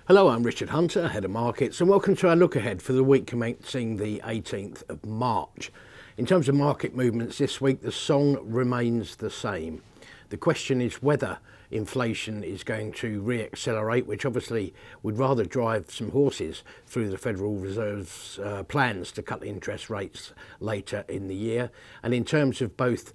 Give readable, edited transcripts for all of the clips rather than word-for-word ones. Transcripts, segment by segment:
Hello, I'm Richard Hunter, Head of Markets, and welcome to our look ahead for the week commencing the 18th of March. In terms of market movements this week, the song remains the same. The question is whether inflation is going to re-accelerate, which obviously would rather drive some horses through the Federal Reserve's plans to cut interest rates later in the year. And in terms of both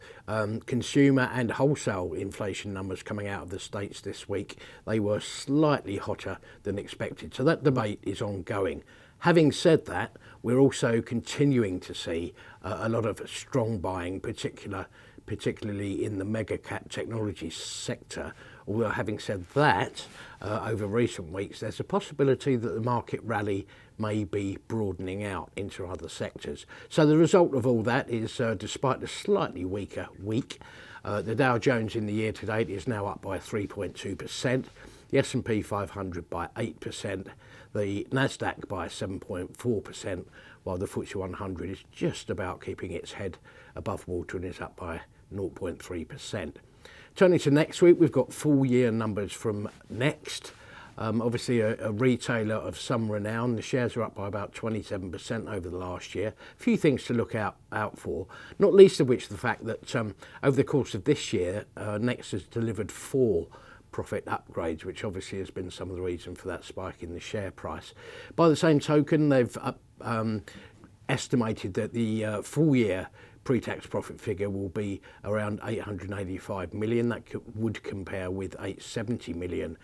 consumer and wholesale inflation numbers coming out of the States this week, they were slightly hotter than expected. So that debate is ongoing. Having said that, we're also continuing to see a lot of strong buying, particularly in the mega cap technology sector. Although having said that, over recent weeks, there's a possibility that the market rally may be broadening out into other sectors. So the result of all that is, despite a slightly weaker week, the Dow Jones in the year to date is now up by 3.2%, the S&P 500 by 8%, the Nasdaq by 7.4%, while the FTSE 100 is just about keeping its head above water and is up by 0.3%. Turning to next week, we've got full year numbers from Next. Obviously a retailer of some renown. The shares are up by about 27% over the last year. A few things to look out for, not least of which the fact that over the course of this year, Next has delivered 4 profit upgrades, which obviously has been some of the reason for that spike in the share price. By the same token, they've estimated that the full year pre-tax profit figure will be around 885 million. That would compare with 870 million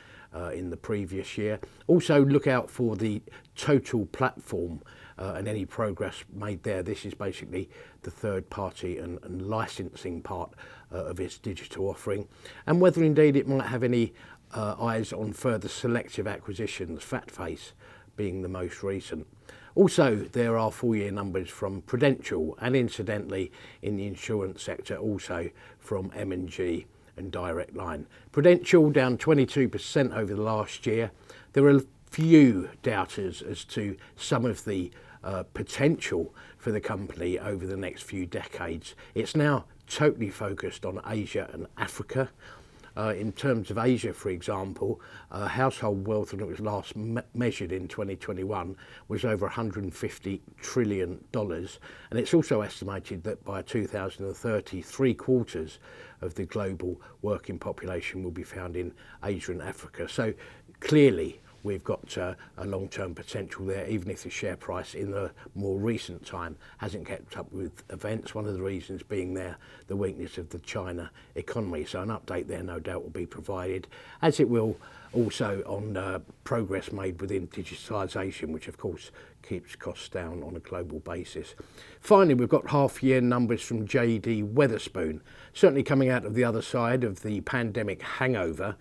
in the previous year. Also look out for the total platform and any progress made there. This is basically the third party and licensing part of its digital offering, and whether indeed it might have any eyes on further selective acquisitions, Fatface being the most recent. Also, there are full year numbers from Prudential, and incidentally in the insurance sector also from M&G and Direct Line. Prudential down 22% over the last year. There are a few doubters as to some of the potential for the company over the next few decades. It's now totally focused on Asia and Africa. In terms of Asia, for example, household wealth, when it was last measured in 2021, was over $150 trillion. And it's also estimated that by 2030, 3/4 of the global working population will be found in Asia and Africa. So clearly, we've got a long-term potential there, even if the share price in the more recent time hasn't kept up with events. One of the reasons being there, the weakness of the China economy. So an update there no doubt will be provided, as it will also on progress made within digitalisation, which of course keeps costs down on a global basis. Finally, we've got half-year numbers from JD Wetherspoon. Certainly coming out of the other side of the pandemic hangover,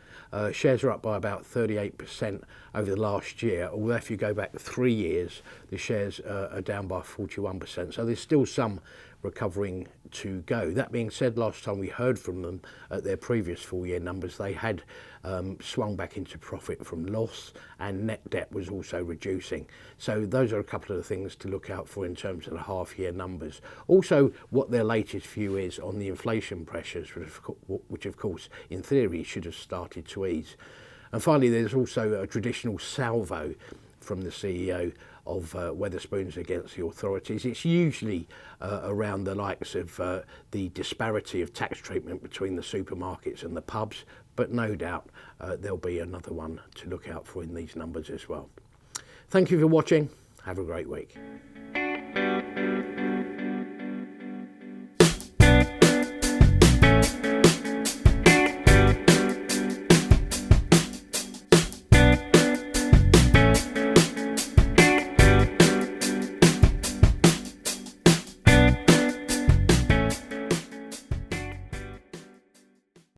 shares are up by about 38% over the last year, although if you go back 3 years, the shares are down by 41%. So there's still some recovering to go. That being said, last time we heard from them at their previous full year numbers, they had swung back into profit from loss, and net debt was also reducing. So those are a couple of the things to look out for in terms of the half year numbers. Also, what their latest view is on the inflation pressures, which of course in theory should have started to ease. And finally, there's also a traditional salvo from the CEO of Wetherspoons against the authorities. It's usually around the likes of the disparity of tax treatment between the supermarkets and the pubs, but no doubt there'll be another one to look out for in these numbers as well. Thank you for watching. Have a great week.